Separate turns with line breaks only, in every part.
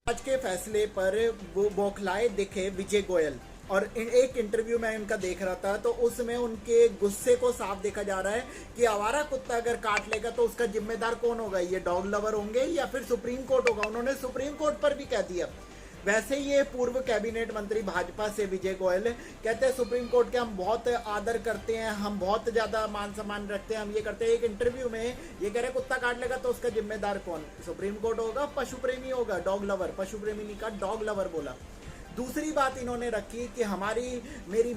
आज के फैसले पर वो बौखलाए दिखे विजय गोयल। और एक इंटरव्यू में इनका देख रहा था तो उसमें उनके गुस्से को साफ देखा जा रहा है कि आवारा कुत्ता अगर काट लेगा तो उसका जिम्मेदार कौन होगा, ये डॉग लवर होंगे या फिर सुप्रीम कोर्ट होगा। उन्होंने सुप्रीम कोर्ट पर भी कह दिया। वैसे ये पूर्व कैबिनेट मंत्री भाजपा से विजय गोयल कहते हैं सुप्रीम कोर्ट के हम बहुत आदर करते हैं, हम बहुत ज्यादा मान सम्मान रखते हैं, हम ये करते हैं। एक इंटरव्यू में ये कह रहे कुत्ता काट लेगा तो उसका जिम्मेदार कौन, सुप्रीम कोर्ट होगा, पशु प्रेमी होगा, डॉग लवर, पशु प्रेमी नहीं कहा, डॉग लवर बोला। दूसरी बात इन्होंने रखी कि मेरी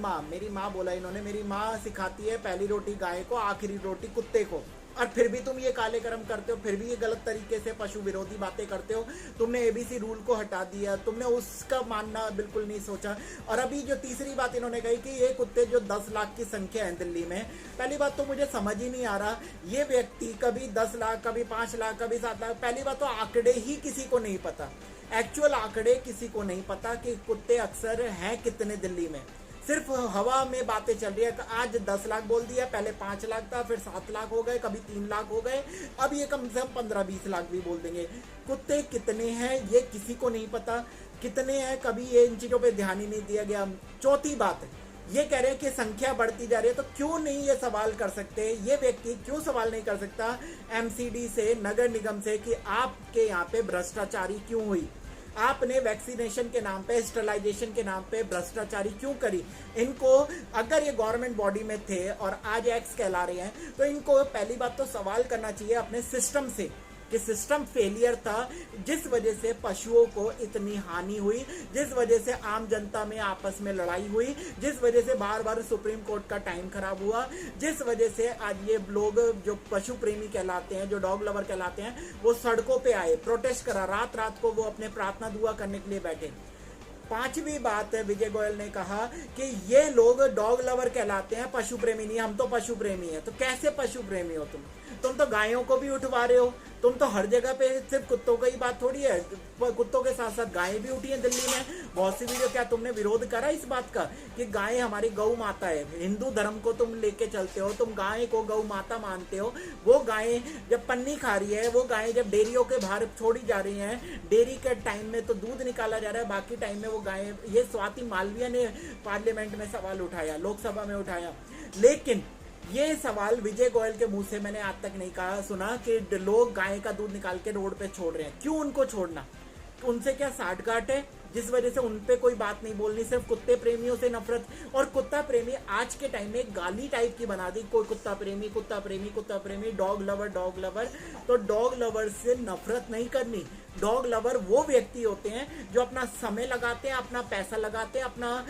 माँ बोला इन्होंने, मेरी माँ सिखाती है पहली रोटी गाय को, आखिरी रोटी कुत्ते को, और फिर भी तुम ये काले कर्म करते हो, फिर भी ये गलत तरीके से पशु विरोधी बातें करते हो। तुमने एबीसी रूल को हटा दिया, तुमने उसका मानना बिल्कुल नहीं सोचा। और अभी जो तीसरी बात इन्होंने कही कि ये कुत्ते जो 10 लाख की संख्या है दिल्ली में, पहली बात तो मुझे समझ ही नहीं आ रहा, ये व्यक्ति कभी 10 लाख, कभी 5 लाख, कभी 7 लाख, पहली बात तो आंकड़े ही किसी को नहीं पता, एक्चुअल आंकड़े किसी को नहीं पता कि कुत्ते अक्सर हैं कितने दिल्ली में। सिर्फ हवा में बातें चल रही है। आज 10 लाख बोल दिया, पहले 5 लाख था, फिर 7 लाख हो गए, कभी 3 लाख हो गए, अब ये कम से कम 15-20 लाख भी बोल देंगे। कुत्ते कितने हैं ये किसी को नहीं पता, कितने हैं कभी ये इन चीजों पे ध्यान ही नहीं दिया गया। चौथी बात, ये कह रहे हैं कि संख्या बढ़ती जा रही है, तो क्यों नहीं ये सवाल कर सकते, ये व्यक्ति क्यों सवाल नहीं कर सकता एमसीडी से, नगर निगम से, कि आपके यहाँ पे भ्रष्टाचारी क्यों हुई, आपने वैक्सीनेशन के नाम पे, स्टरलाइजेशन के नाम पे भ्रष्टाचारी क्यों करी। इनको अगर ये गवर्नमेंट बॉडी में थे और आज एक्स कहला रहे हैं तो इनको पहली बात तो सवाल करना चाहिए अपने सिस्टम से कि सिस्टम फेलियर था, जिस वजह से पशुओं को इतनी हानि हुई, जिस वजह से आम जनता में आपस में लड़ाई हुई, जिस वजह से बार बार सुप्रीम कोर्ट का टाइम खराब हुआ, जिस वजह से आज ये लोग जो पशु प्रेमी कहलाते हैं, जो डॉग लवर कहलाते हैं, वो सड़कों पे आए, प्रोटेस्ट करा, रात रात को वो अपने प्रार्थना दुआ करने के लिए बैठे। पांचवी बात विजय गोयल ने कहा कि ये लोग डॉग लवर कहलाते हैं, पशु प्रेमी नहीं, हम तो पशु प्रेमी हैं। तो कैसे पशु प्रेमी हो तुम तो गायों को भी उठवा रहे हो, तुम तो हर जगह पे सिर्फ कुत्तों की बात थोड़ी है, कुत्तों के साथ साथ गायें भी उठी हैं दिल्ली में, बहुत सी वीडियो। क्या तुमने विरोध करा इस बात का कि गाय हमारी गौ माता है, हिंदू धर्म को तुम लेके चलते हो, तुम गाय को गौ माता मानते हो। वो गायें जब पन्नी खा रही है, वो गायें जब डेयरियों के बाहर छोड़ी जा रही हैं, डेयरी के टाइम में तो दूध निकाला जा रहा है, बाकी टाइम में वो गायें, ये स्वाति मालवीय ने पार्लियामेंट में सवाल उठाया, लोकसभा में उठाया, लेकिन ये सवाल विजय गोयल के मुंह से मैंने आज तक नहीं कहा सुना कि लोग गाय का दूध निकाल के रोड पे छोड़ रहे हैं। क्यों उनको छोड़ना, उनसे क्या साठगांठ है जिस वजह से उनपे कोई बात नहीं बोलनी, सिर्फ कुत्ते प्रेमियों से नफरत। और कुत्ता प्रेमी आज के टाइम में गाली टाइप की बना दी, कोई कुत्ता प्रेमी, कुत्ता प्रेमी, कुत्ता प्रेमी, डॉग लवर, डॉग लवर। तो डॉग लवर से नफरत नहीं करनी। डॉग लवर वो व्यक्ति होते हैं जो अपना समय लगाते हैं, अपना पैसा लगाते हैं, अपना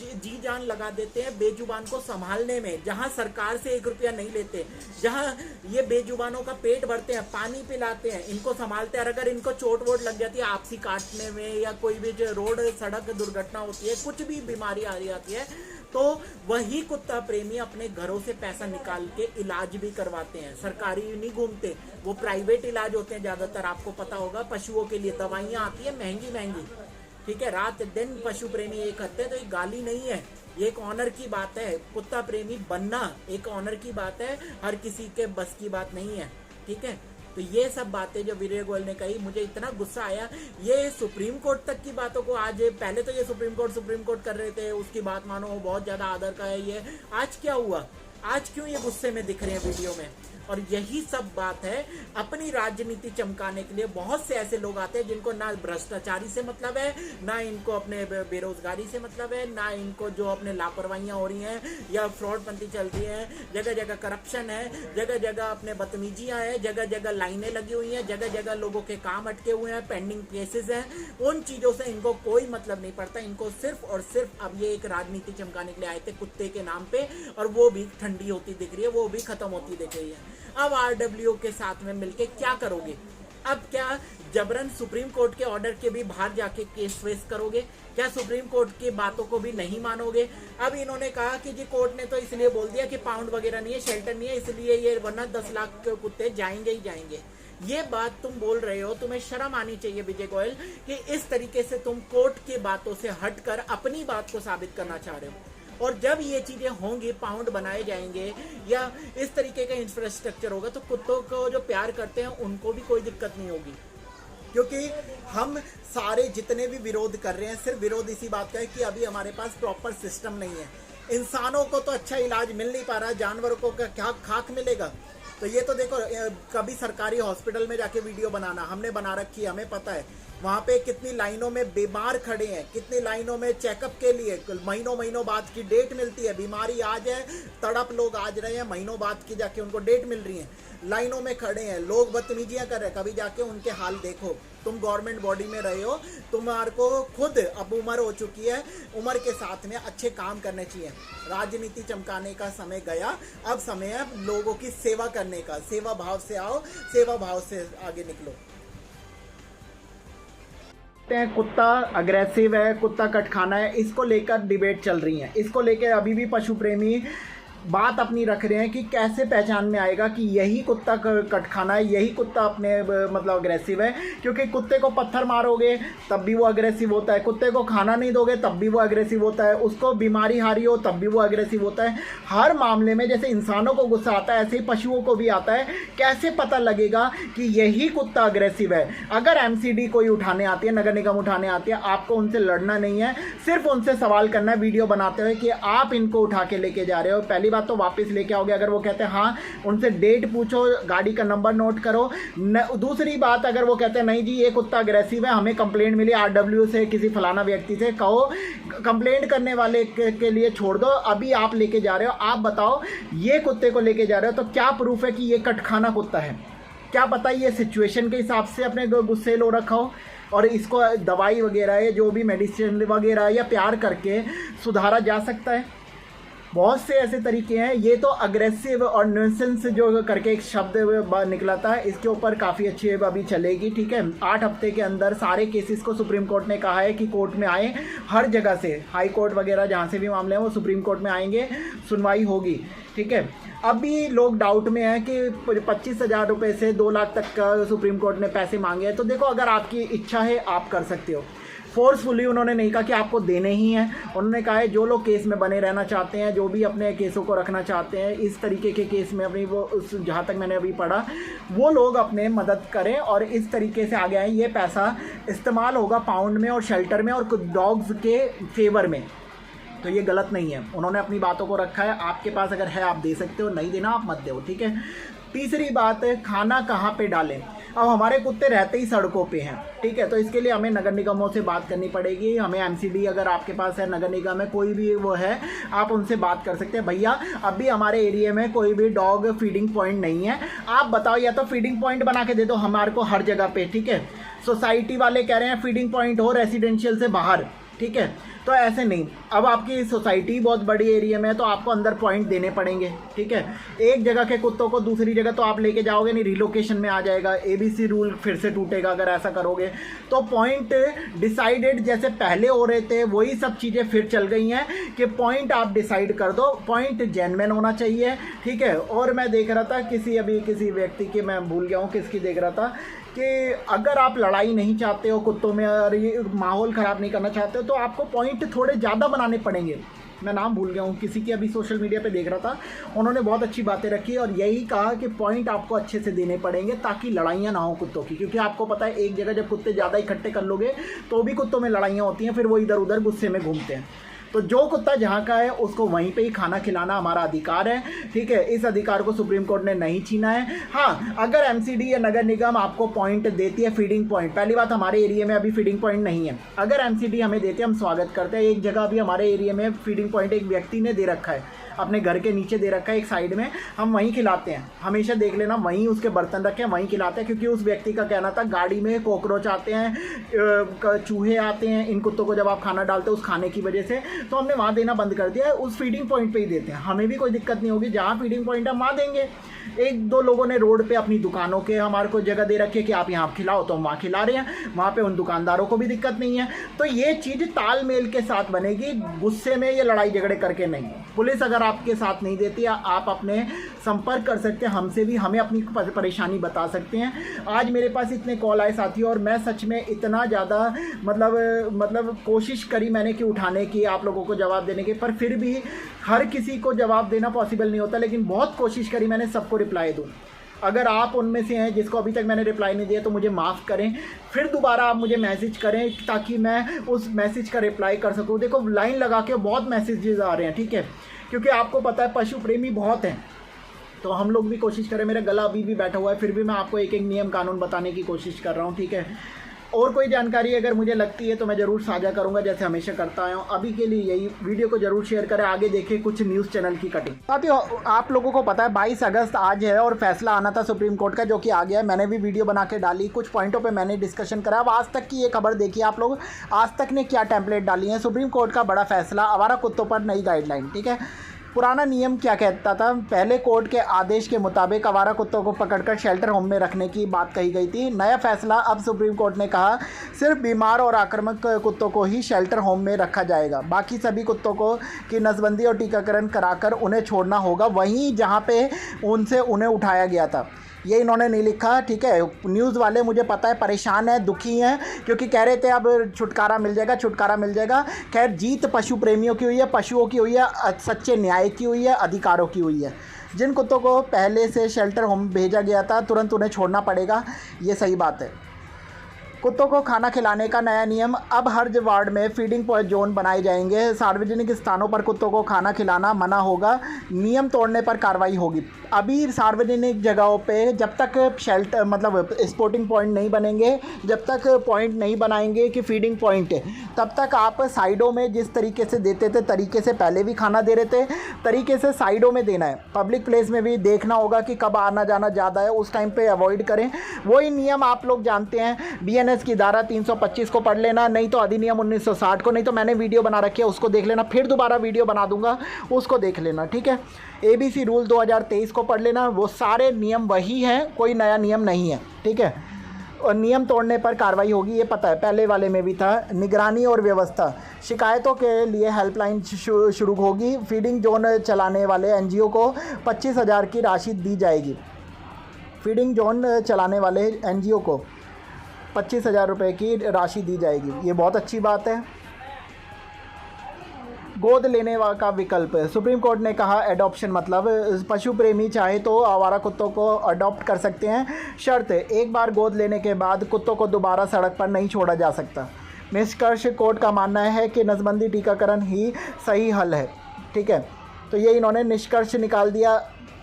जी जान लगा देते हैं बेजुबान को संभालने में, जहां सरकार से 1 रुपया नहीं लेते, जहां ये बेजुबानों का पेट भरते हैं, पानी पिलाते हैं, इनको संभालते हैं। और अगर इनको चोट वोट लग जाती है आपसी काटने में, या कोई भी रोड सड़क दुर्घटना होती है, कुछ भी बीमारी आ रही आती है, तो वही कुत्ता प्रेमी अपने घरों से पैसा निकाल के इलाज भी करवाते हैं। सरकारी नहीं घूमते, वो प्राइवेट इलाज होते हैं ज्यादातर। आपको पता होगा पशुओं के लिए दवाइयां आती है महंगी महंगी, ठीक है, रात दिन पशु प्रेमी एक हत्ते। तो ये गाली नहीं है, ये एक ऑनर की बात है। कुत्ता प्रेमी बनना एक ऑनर की बात है, हर किसी के बस की बात नहीं है, ठीक है। तो ये सब बातें जो विजय गोयल ने कही, मुझे इतना गुस्सा आया। ये सुप्रीम कोर्ट तक की बातों को आज, पहले तो ये सुप्रीम कोर्ट कर रहे थे, उसकी बात मानो, बहुत ज्यादा आदर का है ये। आज क्या हुआ, आज क्यों ये गुस्से में दिख रहे हैं वीडियो में। और यही सब बात है, अपनी राजनीति चमकाने के लिए बहुत से ऐसे लोग आते हैं जिनको ना भ्रष्टाचारी से मतलब है, ना इनको अपने बेरोजगारी से मतलब है, ना इनको जो अपने लापरवाहियां हो रही हैं या फ्रॉडपंथी चल रही है, जगह जगह करप्शन है, जगह जगह अपने बदतमीजियां हैं, जगह जगह लाइनें लगी हुई हैं, जगह जगह लोगों के काम अटके हुए हैं, पेंडिंग केसेस हैं। उन चीजों से इनको कोई मतलब नहीं पड़ता। इनको सिर्फ और सिर्फ अब ये एक राजनीति चमकाने के लिए आए थे कुत्ते के नाम पे, और वो भी ठंडी होती दिख रही है, वो भी खत्म होती दिख रही है। अब आरडब्ल्यू के साथ में मिलके क्या करोगे? अब क्या जबरन सुप्रीम कोर्ट के ऑर्डर के भी बाहर जाके केस फेस करोगे? क्या सुप्रीम कोर्ट की बातों को भी नहीं मानोगे? अब इन्होंने कहा कि जी कोर्ट ने तो इसलिए बोल दिया कि पाउंड वगैरह नहीं है, शेल्टर नहीं है, इसलिए ये वरना 10 लाख कुत्ते जाएंगे ही जाएंगे। ये बात तुम बोल रहे हो, तुम्हें शर्म आनी चाहिए विजय गोयल कि इस तरीके से तुम कोर्ट की बातों से हटकर अपनी बात को साबित करना चाह रहे हो। और जब ये चीजें होंगी, पाउंड बनाए जाएंगे या इस तरीके का इंफ्रास्ट्रक्चर होगा, तो कुत्तों को जो प्यार करते हैं उनको भी कोई दिक्कत नहीं होगी। क्योंकि हम सारे जितने भी विरोध कर रहे हैं, सिर्फ विरोध इसी बात का है कि अभी हमारे पास प्रॉपर सिस्टम नहीं है। इंसानों को तो अच्छा इलाज मिल नहीं पा रहा, जानवरों को क्या खाक मिलेगा। तो ये तो देखो, कभी सरकारी हॉस्पिटल में जाके वीडियो बनाना, हमने बना रखी है, हमें पता है वहाँ पे कितनी लाइनों में बीमार खड़े हैं, कितनी लाइनों में चेकअप के लिए महीनों महीनों बाद की डेट मिलती है। बीमारी आज है, तड़प लोग आज रहे हैं, महीनों बाद की जाके उनको डेट मिल रही है, लाइनों में खड़े हैं, लोग बदतमीजियाँ कर रहे हैं। कभी जाके उनके हाल देखो। तुम गवर्नमेंट बॉडी में रहे हो, तुम्हारे को खुद अब उम्र हो चुकी है, उम्र के साथ में अच्छे काम करने चाहिए। राजनीति चमकाने का समय गया, अब समय है लोगों की सेवा करने का। सेवा भाव से आओ, सेवा भाव से आगे निकलो। कुत्ता अग्रेसिव है, कुत्ता कटखाना है, इसको लेकर डिबेट चल रही है। इसको लेकर अभी भी पशु प्रेमी बात अपनी रख रहे हैं कि कैसे पहचान में आएगा कि यही कुत्ता कटखाना है, यही कुत्ता अपने मतलब अग्रेसिव है। क्योंकि कुत्ते को पत्थर मारोगे तब भी वो अग्रेसिव होता है, कुत्ते को खाना नहीं दोगे तब भी वो अग्रेसिव होता है, उसको बीमारी हारी हो तब भी वो अग्रेसिव होता है। हर मामले में जैसे इंसानों को गुस्सा आता है, ऐसे ही पशुओं को भी आता है। कैसे पता लगेगा कि यही कुत्ता अग्रेसिव है? अगर MCD कोई उठाने आती है, नगर निगम उठाने आती है, आपको उनसे लड़ना नहीं है, सिर्फ उनसे सवाल करना है वीडियो बनाते हुए कि आप इनको उठा के लेके जा रहे हो। पहली बात तो वापस लेके आओगे। अगर वो कहते हैं हाँ, उनसे डेट पूछो, गाड़ी का नंबर नोट करो। दूसरी बात, अगर वो कहते हैं नहीं जी ये कुत्ता अग्रेसिव है, हमें कंप्लेंट मिली RW से, किसी फलाना व्यक्ति से, कहो कंप्लेंट करने वाले के लिए छोड़ दो। अभी आप लेके जा रहे हो, आप बताओ ये कुत्ते को लेके जा रहे हो तो क्या प्रूफ है कि ये कटखाना कुत्ता है? क्या पता ये सिचुएशन के हिसाब से अपने गुस्से लो रखा हो और इसको दवाई वगैरह है, जो भी मेडिसिन वगैरह या प्यार करके सुधारा जा सकता है। बहुत से ऐसे तरीके हैं। ये तो अग्रेसिव और न्यूसेंस जो करके एक शब्द निकला था, इसके ऊपर काफ़ी अच्छी अभी चलेगी। ठीक है, 8 हफ्ते के अंदर सारे केसेस को सुप्रीम कोर्ट ने कहा है कि कोर्ट में आए, हर जगह से, हाई कोर्ट वगैरह जहाँ से भी मामले हैं वो सुप्रीम कोर्ट में आएंगे, सुनवाई होगी। ठीक है, अभी लोग डाउट में हैं कि 25,000 रुपये से 2 लाख तक का सुप्रीम कोर्ट ने पैसे मांगे हैं। तो देखो, अगर आपकी इच्छा है आप कर सकते हो। फोर्सफुली उन्होंने नहीं कहा कि आपको देने ही हैं, उन्होंने कहा है जो लोग केस में बने रहना चाहते हैं, जो भी अपने केसों को रखना चाहते हैं, इस तरीके के केस में अपनी वो उस जहाँ तक मैंने अभी पढ़ा, वो लोग अपने मदद करें और इस तरीके से आगे आए। ये पैसा इस्तेमाल होगा पाउंड में और शेल्टर में और कुछ डॉग्स के फेवर में। तो ये गलत नहीं है, उन्होंने अपनी बातों को रखा है। आपके पास अगर है आप दे सकते हो, नहीं देना आप मत दो। ठीक है। तीसरी बात है, खाना कहाँ पे डालें। अब हमारे कुत्ते रहते ही सड़कों पे हैं। ठीक है, तो इसके लिए हमें नगर निगमों से बात करनी पड़ेगी। हमें MCD अगर आपके पास है, नगर निगम में कोई भी वो है, आप उनसे बात कर सकते हैं। भैया अभी हमारे एरिया में कोई भी डॉग फीडिंग पॉइंट नहीं है, आप बताओ, या तो फीडिंग पॉइंट बना के दे दो हमारे को हर जगह पे। ठीक है, सोसाइटी वाले कह रहे हैं फीडिंग पॉइंट हो रेसिडेंशियल से बाहर। ठीक है, तो ऐसे नहीं। अब आपकी सोसाइटी बहुत बड़ी एरिया में है तो आपको अंदर पॉइंट देने पड़ेंगे। ठीक है, एक जगह के कुत्तों को दूसरी जगह तो आप लेके जाओगे नहीं, रिलोकेशन में आ जाएगा, ABC रूल फिर से टूटेगा अगर ऐसा करोगे। तो पॉइंट डिसाइडेड जैसे पहले हो रहे थे वही सब चीज़ें फिर चल गई हैं कि पॉइंट आप डिसाइड कर दो, पॉइंट जेन्युइन होना चाहिए। ठीक है, और मैं देख रहा था किसी व्यक्ति की, मैं भूल गया हूँ किसकी देख रहा था, कि अगर आप लड़ाई नहीं चाहते हो कुत्तों में और ये माहौल ख़राब नहीं करना चाहते हो तो आपको पॉइंट थोड़े ज़्यादा बनाने पड़ेंगे। मैं नाम भूल गया हूँ, किसी की अभी सोशल मीडिया पे देख रहा था, उन्होंने बहुत अच्छी बातें रखी और यही कहा कि पॉइंट आपको अच्छे से देने पड़ेंगे ताकि लड़ाइयाँ ना हो कुत्तों की। क्योंकि आपको पता है एक जगह जब कुत्ते ज़्यादा इकट्ठे कर लोगे तो भी कुत्तों में लड़ाइयाँ होती हैं, फिर वो इधर उधर गुस्से में घूमते हैं। तो जो कुत्ता जहाँ का है उसको वहीं पे ही खाना खिलाना हमारा अधिकार है। ठीक है, इस अधिकार को सुप्रीम कोर्ट ने नहीं छीना है। हाँ, अगर MCD या नगर निगम आपको पॉइंट देती है, फीडिंग पॉइंट, पहली बात हमारे एरिया में अभी फीडिंग पॉइंट नहीं है, अगर MCD हमें देती है हम स्वागत करते हैं। एक जगह अभी हमारे एरिया में फीडिंग पॉइंट एक व्यक्ति ने दे रखा है, अपने घर के नीचे दे रखा है एक साइड में, हम वहीं खिलाते हैं। हमेशा देख लेना, वहीं उसके बर्तन रखे हैं, वहीं खिलाते हैं। क्योंकि उस व्यक्ति का कहना था गाड़ी में कॉकरोच आते हैं, चूहे आते हैं इन कुत्तों को जब आप खाना डालते हो उस खाने की वजह से, तो हमने वहाँ देना बंद कर दिया है। उस फीडिंग पॉइंट पे ही देते हैं, हमें भी कोई दिक्कत नहीं होगी। जहाँ फीडिंग पॉइंट है वहाँ देंगे। 1-2 लोगों ने रोड पे अपनी दुकानों के हमारे को जगह दे रखी है कि आप यहाँ खिलाओ, तो हम वहाँ खिला रहे हैं, वहाँ पे उन दुकानदारों को भी दिक्कत नहीं है। तो ये चीज़ तालमेल के साथ बनेगी, गुस्से में ये लड़ाई झगड़े करके नहीं। पुलिस अगर आपके साथ नहीं देती, आप अपने संपर्क कर सकते हैं हमसे भी, हमें अपनी परेशानी बता सकते हैं। आज मेरे पास इतने कॉल आए साथियों, और मैं सच में इतना ज़्यादा मतलब कोशिश करी मैंने कि उठाने की, आप लोगों को जवाब देने की, पर फिर भी हर किसी को जवाब देना पॉसिबल नहीं होता, लेकिन बहुत कोशिश करी मैंने सबको रिप्लाई दूँ। अगर आप उनमें से हैं जिसको अभी तक मैंने रिप्लाई नहीं दिया तो मुझे माफ़ करें, फिर दोबारा आप मुझे मैसेज करें ताकि मैं उस मैसेज का रिप्लाई कर सकूं। देखो लाइन लगा के बहुत मैसेजेस आ रहे हैं, ठीक है, क्योंकि आपको पता है पशु प्रेमी बहुत हैं, तो हम लोग भी कोशिश करें। मेरा गला अभी भी बैठा हुआ है, फिर भी मैं आपको एक एक नियम कानून बताने की कोशिश कर रहा हूँ, ठीक है। और कोई जानकारी अगर मुझे लगती है तो मैं ज़रूर साझा करूंगा, जैसे हमेशा करता आया हूँ। अभी के लिए यही, वीडियो को ज़रूर शेयर करें, आगे देखें कुछ न्यूज़ चैनल की कटिंग। साथियों आप लोगों को पता है 22 अगस्त आज है और फैसला आना था सुप्रीम कोर्ट का, जो कि आ गया है। मैंने भी वीडियो बना के डाली, कुछ पॉइंटों पर मैंने डिस्कशन करा। अब आज तक की ये खबर देखिए आप लोग, आज तक ने क्या टेम्पलेट डाली है। सुप्रीम कोर्ट का बड़ा फैसला, आवारा कुत्तों पर नई गाइडलाइन, ठीक है। पुराना नियम क्या कहता था, पहले कोर्ट के आदेश के मुताबिक आवारा कुत्तों को पकड़कर शेल्टर होम में रखने की बात कही गई थी। नया फैसला, अब सुप्रीम कोर्ट ने कहा सिर्फ बीमार और आक्रामक कुत्तों को ही शेल्टर होम में रखा जाएगा, बाकी सभी कुत्तों को की नसबंदी और टीकाकरण कराकर उन्हें छोड़ना होगा वहीं जहां पे उनसे उन्हें उठाया गया था। ये इन्होंने नहीं लिखा, ठीक है। न्यूज़ वाले मुझे पता है परेशान है, दुखी हैं, क्योंकि कह रहे थे अब छुटकारा मिल जाएगा, छुटकारा मिल जाएगा। खैर जीत पशु प्रेमियों की हुई है, पशुओं की हुई है, सच्चे न्याय की हुई है, अधिकारों की हुई है। जिन कुत्तों को पहले से शेल्टर होम भेजा गया था तुरंत उन्हें छोड़ना पड़ेगा, ये सही बात है। कुत्तों को खाना खिलाने का नया नियम, अब हर वार्ड में फीडिंग जोन बनाए जाएंगे। सार्वजनिक स्थानों पर कुत्तों को खाना खिलाना मना होगा, नियम तोड़ने पर कार्रवाई होगी। अभी सार्वजनिक जगहों पे जब तक शेल्टर मतलब स्पोर्टिंग पॉइंट नहीं बनेंगे, जब तक पॉइंट नहीं बनाएंगे कि फीडिंग पॉइंट है, तब तक आप साइडों में जिस तरीके से देते थे, तरीके से पहले भी खाना दे रहे थे, तरीके से साइडों में देना है। पब्लिक प्लेस में भी देखना होगा कि कब आना जाना ज़्यादा है, उस टाइम पे अवॉइड करें। वही नियम आप लोग जानते हैं, BNS की धारा 325 को पढ़ लेना, नहीं तो अधिनियम 1960 को, नहीं तो मैंने वीडियो बना रखी है उसको देख लेना, फिर दोबारा वीडियो बना दूंगा उसको देख लेना, ठीक है। ABC रूल 2023 को पढ़ लेना, वो सारे नियम वही हैं, कोई नया नियम नहीं है, ठीक है। और नियम तोड़ने पर कार्रवाई होगी, ये पता है, पहले वाले में भी था। निगरानी और व्यवस्था, शिकायतों के लिए हेल्पलाइन शुरू होगी। फीडिंग जोन चलाने वाले NGO को 25,000 की राशि दी जाएगी। फीडिंग जोन चलाने वाले NGO को 25,000 रुपये की राशि दी जाएगी, ये बहुत अच्छी बात है। गोद लेने का विकल्प, सुप्रीम कोर्ट ने कहा एडॉप्शन मतलब पशु प्रेमी चाहे तो आवारा कुत्तों को अडॉप्ट कर सकते हैं, शर्त एक बार गोद लेने के बाद कुत्तों को दोबारा सड़क पर नहीं छोड़ा जा सकता। निष्कर्ष, कोर्ट का मानना है कि नसबंदी टीकाकरण ही सही हल है, ठीक है। तो ये इन्होंने निष्कर्ष निकाल दिया।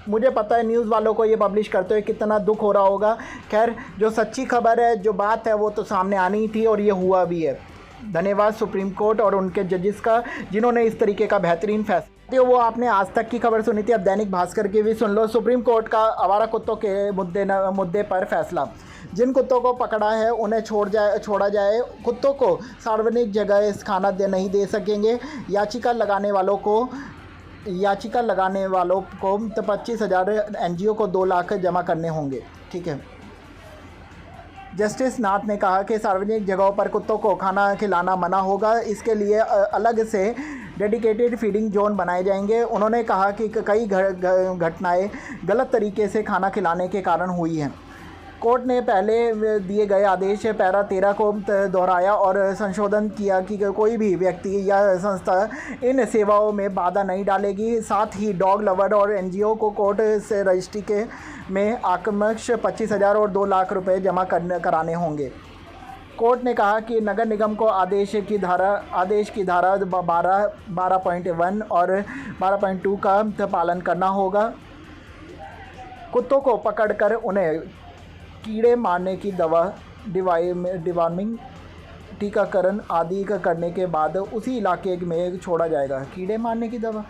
मुझे पता है न्यूज़ वालों को ये पब्लिश करते हुए कितना दुख हो रहा होगा। खैर जो सच्ची खबर है, जो बात है, वो तो सामने आनी ही थी और ये हुआ भी है। धन्यवाद सुप्रीम कोर्ट और उनके जजेस का, जिन्होंने इस तरीके का बेहतरीन फैसला। वो आपने आज तक की खबर सुनी थी, अब दैनिक भास्कर की भी सुन लो। सुप्रीम कोर्ट का आवारा कुत्तों के मुद्दे पर फैसला, जिन कुत्तों को पकड़ा है उन्हें छोड़ा जाए। कुत्तों को सार्वजनिक जगह खाना नहीं दे सकेंगे। याचिका लगाने वालों को 25,000, NGO को 2 लाख जमा करने होंगे, ठीक है। जस्टिस नाथ ने कहा कि सार्वजनिक जगहों पर कुत्तों को खाना खिलाना मना होगा, इसके लिए अलग से डेडिकेटेड फीडिंग जोन बनाए जाएंगे। उन्होंने कहा कि कई घटनाएं गलत तरीके से खाना खिलाने के कारण हुई हैं। कोर्ट ने पहले दिए गए आदेश पैरा 13 को दोहराया और संशोधन किया कि कोई भी व्यक्ति या संस्था इन सेवाओं में बाधा नहीं डालेगी। साथ ही डॉग लवर और NGO को कोर्ट से रजिस्ट्री के में आकमश 25,000 और 2 लाख रुपए जमा कराने होंगे। कोर्ट ने कहा कि नगर निगम को आदेश की धारा 12.1 और 12.2 का पालन करना होगा। कुत्तों को पकड़कर उन्हें कीड़े मारने की दवा, डिवार्मिंग, टीकाकरण आदि का करने के बाद उसी इलाके में छोड़ा जाएगा। कीड़े मारने की दवा,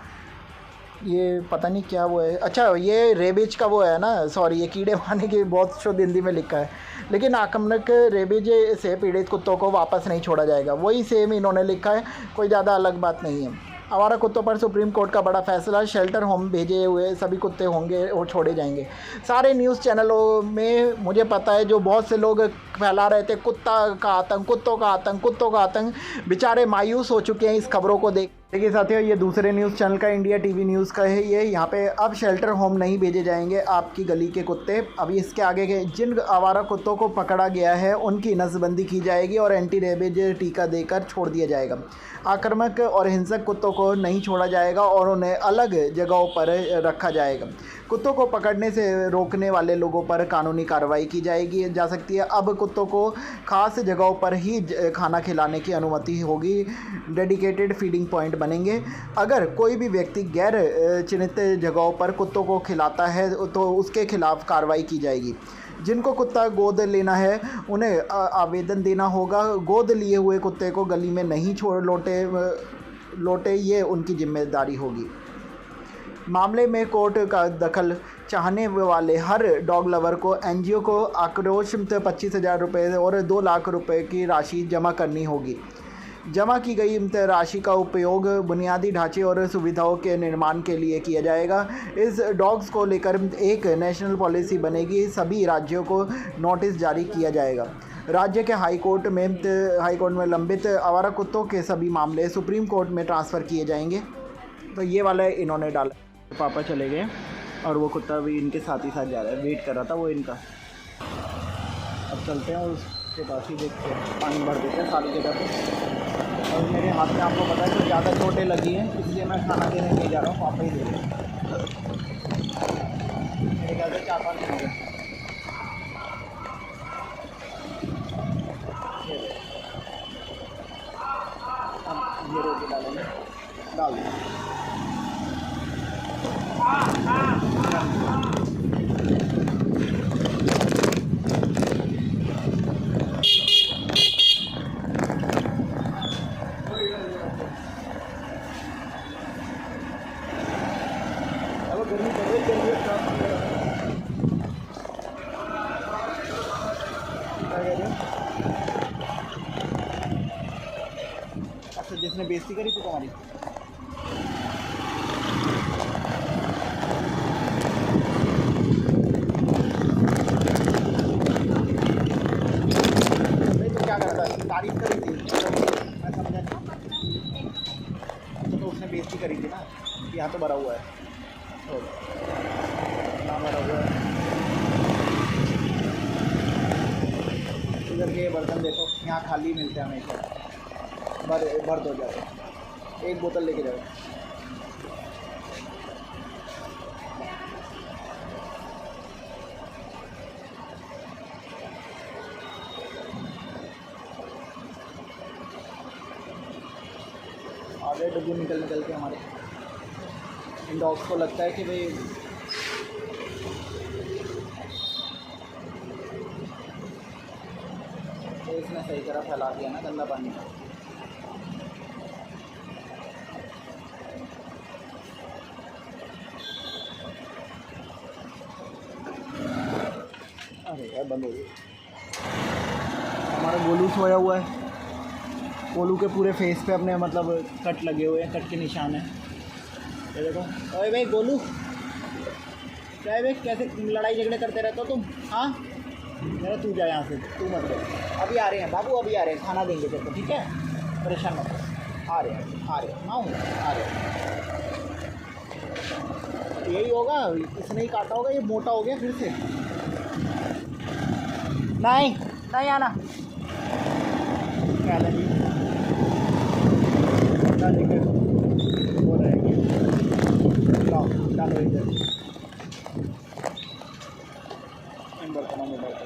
ये पता नहीं क्या वो है। अच्छा ये रेबीज का वो है ना, सॉरी, ये कीड़े मारने की बहुत शुद्ध हिंदी में लिखा है, लेकिन आक्रामक रेबीज से पीड़ित कुत्तों को वापस नहीं छोड़ा जाएगा, वही सेम इन्होंने लिखा है, कोई ज़्यादा अलग बात नहीं है। आवारा कुत्तों पर सुप्रीम कोर्ट का बड़ा फैसला, शेल्टर होम भेजे हुए सभी कुत्ते होंगे और छोड़े जाएंगे। सारे न्यूज़ चैनलों में मुझे पता है जो बहुत से लोग फैला रहे थे कुत्तों का आतंक, बेचारे मायूस हो चुके हैं इस खबरों को देख। देखिए साथियों, ये दूसरे न्यूज़ चैनल का इंडिया TV न्यूज़ का है ये। यहाँ पे अब शेल्टर होम नहीं भेजे जाएंगे आपकी गली के कुत्ते। अभी इसके आगे के जिन आवारा कुत्तों को पकड़ा गया है उनकी नसबंदी की जाएगी और एंटी रेबीज टीका देकर छोड़ दिया जाएगा। आक्रामक और हिंसक कुत्तों को नहीं छोड़ा जाएगा और उन्हें अलग जगहों पर रखा जाएगा। कुत्तों को पकड़ने से रोकने वाले लोगों पर कानूनी कार्रवाई की जाएगी जा सकती है। अब कुत्तों को खास जगहों पर ही खाना खिलाने की अनुमति होगी। डेडिकेटेड फीडिंग पॉइंट बनेंगे। अगर कोई भी व्यक्ति गैर चिन्हित जगहों पर कुत्तों को खिलाता है तो उसके खिलाफ कार्रवाई की जाएगी। जिनको कुत्ता गोद लेना है उन्हें आवेदन देना होगा। गोद लिए हुए कुत्ते को गली में नहीं छोड़ लौटे ये उनकी जिम्मेदारी होगी। मामले में कोर्ट का दखल चाहने वाले हर डॉग लवर को एनजीओ को आक्रोश 25,000 रुपये और 2 लाख रुपए की राशि जमा करनी होगी। जमा की गई राशि का उपयोग बुनियादी ढांचे और सुविधाओं के निर्माण के लिए किया जाएगा। इस डॉग्स को लेकर एक नेशनल पॉलिसी बनेगी। सभी राज्यों को नोटिस जारी किया जाएगा। राज्य के हाई कोर्ट में लंबित आवारा कुत्तों के सभी मामले सुप्रीम कोर्ट में ट्रांसफ़र किए जाएंगे। तो ये वाला इन्होंने डाला। पापा चले गए और वो कुत्ता भी इनके साथ ही साथ जा रहा है। वेट कर रहा था वो इनका। अब चलते हैं और उसके पास ही देखते हैं, पानी भर देते हैं साल के तरफ। और मेरे हाथ में आपको पता है कि ज़्यादा चोटें लगी हैं, इसलिए मैं खाना देने नहीं जा रहा हूँ। पापा ही दे रहे हैं। मेरे ख्याल से 4-5 दिन हो गए। अब ये रोटी डालेंगे, डाल दें। अच्छा, जिसने बेइज्जती करी थी तुम्हारी, क्या करता है? तारीफ करी थी, मैं समझा नहीं। तो उसने बेइज्जती करी थी ना, यहाँ तो भरा हुआ है, ना भरा हुआ है। इधर के बर्तन देखो, यहाँ खाली मिलते हैं हमेशा। भर दो जाए, एक बोतल लेके जाओ। आगे डब्बू निकल के हमारे इन डॉग्स को लगता है कि भाई तो इसने सही तरह फैला दिया ना गंदा पानी। अरे यार बंद हो गई। हमारा गोलू सोया हुआ है। गोलू के पूरे फेस पे अपने मतलब कट लगे हुए हैं, कट के निशान हैं। ये देखो। अरे भाई गोलू, क्या है भाई, कैसे लड़ाई झगड़े करते रहते हो तुम? हाँ, मेरा तू जा यहाँ से, तू मत रहो। अभी आ रहे हैं बाबू, अभी आ रहे हैं, खाना देंगे तेरे को, ठीक है? परेशान मत हो। आ रहे हैं आ रहे हैं। यही होगा, इसने ही काटा होगा, ये मोटा हो गया फिर से। नहीं नहीं आना, क्या लगी वो रहेंगे। डालो इधर इन बर्तनों में डालो।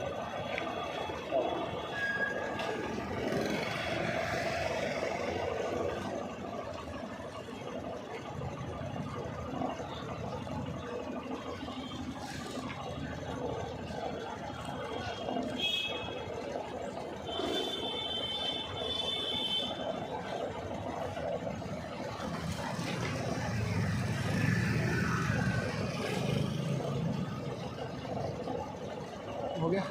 हो गया,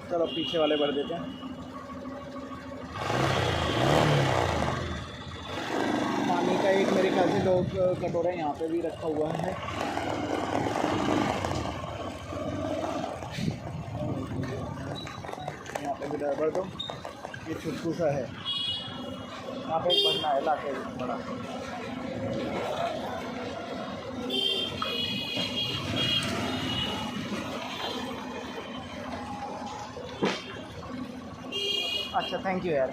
चलो पीछे वाले भर देते हैं। पानी का एक मेरे ख्याल से 2 कटोरा यहाँ पे भी रखा हुआ है। यहाँ पे भी भर दो। ये छुटकू सा है, यहाँ पे एक भरना है, लाके बड़ा। अच्छा थैंक यू यार।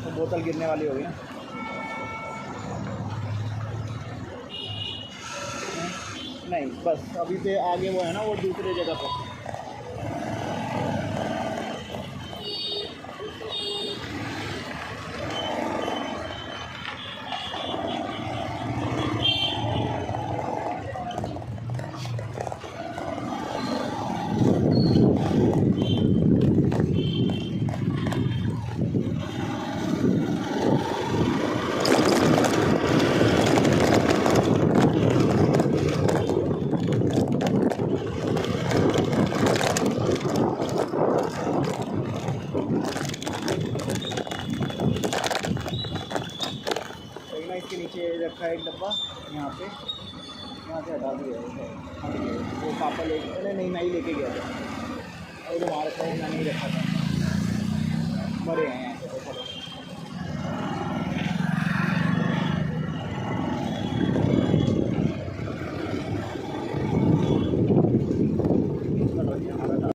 तो बोतल गिरने वाली होगी ना। नहीं, बस अभी से आगे वो है ना, वो दूसरे जगह पे। इसके नीचे रखा है एक डब्बा, यहाँ पे, यहाँ से हटा दिया है वो पापा ले, अरे नहीं, मैं ही लेके गया था, और वहाँ रखा है, मैं नहीं रखा था, मरे हैं।